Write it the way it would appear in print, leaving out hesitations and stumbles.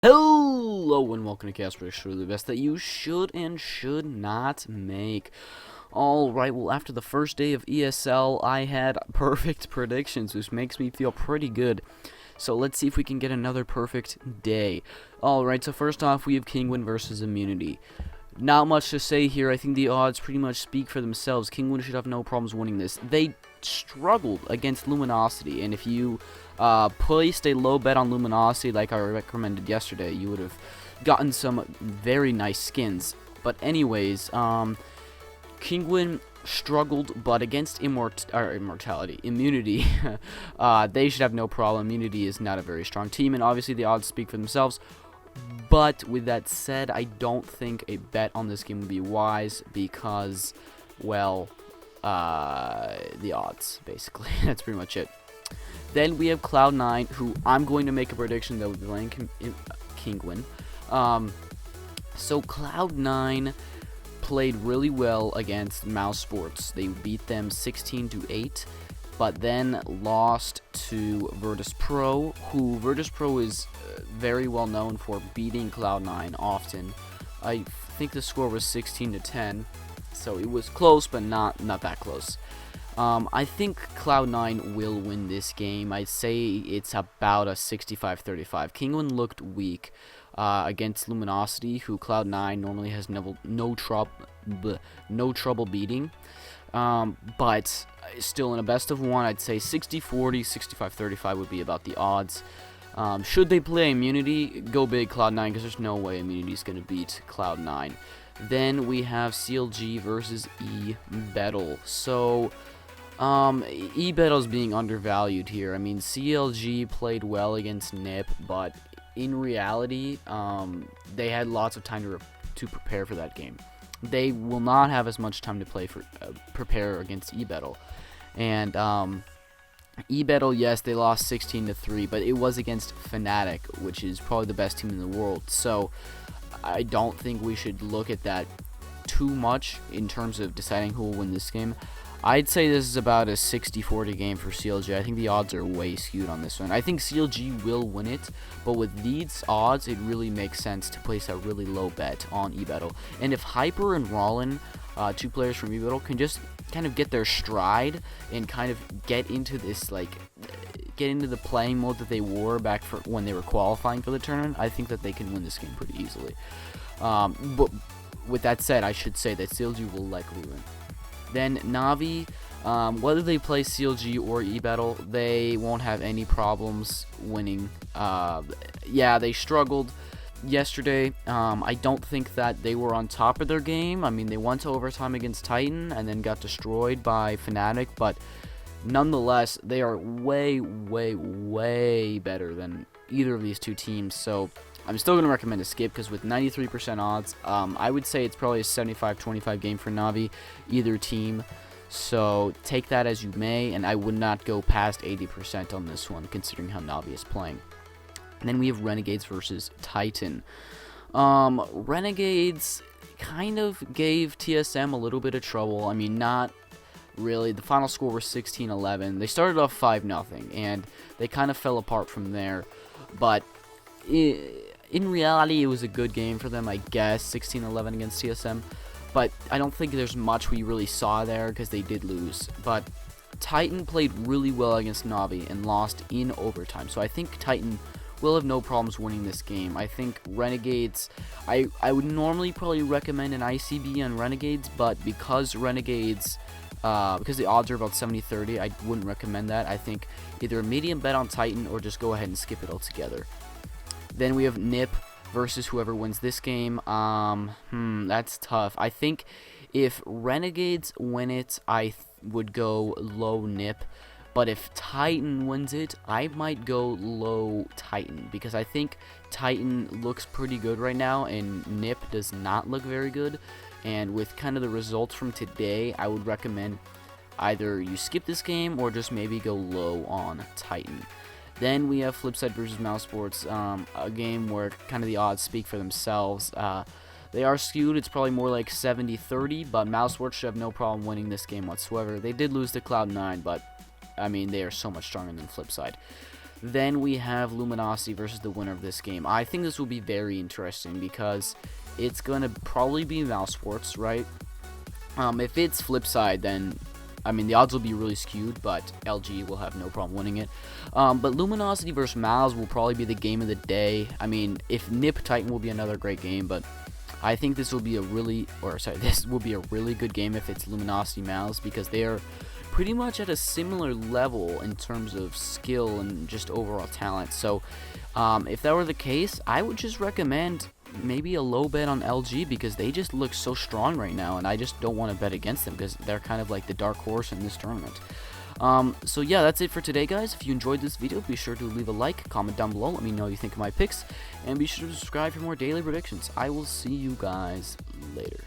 Hello and welcome to Casper, show the best that you should and should not make. Alright, well after the first day of ESL, I had perfect predictions, which makes me feel pretty good. So let's see if we can get another perfect day. Alright, so first off we have Kingwin versus Immunity. Not much to say here. I think the odds pretty much speak for themselves. Kingwin should have no problems winning this. They struggled against Luminosity, and if you placed a low bet on Luminosity like I recommended yesterday, you would have gotten some very nice skins. But anyways, Kingwin struggled, but against Immunity, they should have no problem. Immunity is not a very strong team, and obviously the odds speak for themselves. But with that said, I don't think a bet on this game would be wise because, well, the odds, basically. That's pretty much it. Then we have Cloud9, who I'm going to make a prediction that will be playing Kingwin. So Cloud9 played really well against Mouse Sports. They beat them 16-8. But then lost to Virtus Pro, who Virtus Pro is very well known for beating Cloud9 often. I think the score was 16-10, so it was close, but not that close. I think Cloud9 will win this game. I'd say it's about a 65-35. Kingwin looked weak against Luminosity, who Cloud9 normally has no trouble beating. But still in a best of one, I'd say 60-40, 65-35 would be about the odds. Should they play Immunity, go big Cloud9, because there's no way Immunity is going to beat Cloud9. Then we have CLG versus eBettle. So, eBettle is being undervalued here. I mean, CLG played well against NIP, but in reality, they had lots of time to prepare for that game. They will not have as much time to prepare against eBettle. And eBettle, yes, they lost 16-3, but it was against Fnatic, which is probably the best team in the world. So I don't think we should look at that too much in terms of deciding who will win this game. I'd say this is about a 60-40 game for CLG. I think the odds are way skewed on this one. I think CLG will win it, but with these odds, it really makes sense to place a really low bet on eBettle. And if Hyper and Rollin, two players from eBettle, can just kind of get their stride and kind of get into this, get into the playing mode that they were back for when they were qualifying for the tournament, I think that they can win this game pretty easily. But with that said, I should say that CLG will likely win. Then Navi, whether they play CLG or eBettle, they won't have any problems winning. Yeah, they struggled yesterday. I don't think that they were on top of their game. I mean, they went to overtime against Titan and then got destroyed by Fnatic, but nonetheless, they are way, way, way better than either of these two teams. So I'm still going to recommend a skip because with 93% odds, I would say it's probably a 75-25 game for Navi, either team. So take that as you may, and I would not go past 80% on this one, considering how Navi is playing. And then we have Renegades versus Titan. Renegades kind of gave TSM a little bit of trouble. I mean, not really. The final score was 16-11. They started off 5-0, and they kind of fell apart from there. But in reality, it was a good game for them, I guess, 16-11 against TSM. But I don't think there's much we really saw there because they did lose. But Titan played really well against Navi and lost in overtime. So I think Titan will have no problems winning this game. I think Renegades, I would normally probably recommend an ICB on Renegades, but because Renegades, because the odds are about 70-30, I wouldn't recommend that. I think either a medium bet on Titan or just go ahead and skip it altogether. Then we have NIP versus whoever wins this game. That's tough. I think if Renegades win it, I would go low NIP. But if Titan wins it, I might go low Titan. Because I think Titan looks pretty good right now, and NIP does not look very good. And with kind of the results from today, I would recommend either you skip this game or just maybe go low on Titan. Then we have Flipside versus Mouse Sports, a game where kind of the odds speak for themselves. They are skewed. It's probably more like 70-30, but Mouse Sports should have no problem winning this game whatsoever. They did lose to Cloud9, but I mean, they are so much stronger than Flipside. Then we have Luminosity versus the winner of this game. I think this will be very interesting because it's going to probably be Mouse Sports, right? If it's Flipside, then I mean the odds will be really skewed, but LG will have no problem winning it. But Luminosity versus Mouse will probably be the game of the day. I mean, if Nip Titan will be another great game, but I think this will be this will be a really good game if it's Luminosity Mouse, because they are pretty much at a similar level in terms of skill and just overall talent. So if that were the case, I would just recommend maybe a low bet on LG, because they just look so strong right now, and I just don't want to bet against them because they're kind of like the dark horse in this tournament. So yeah, that's it for today, guys. If you enjoyed this video, be sure to leave a like, comment down below, let me know what you think of my picks, and be sure to subscribe for more daily predictions. I will see you guys later.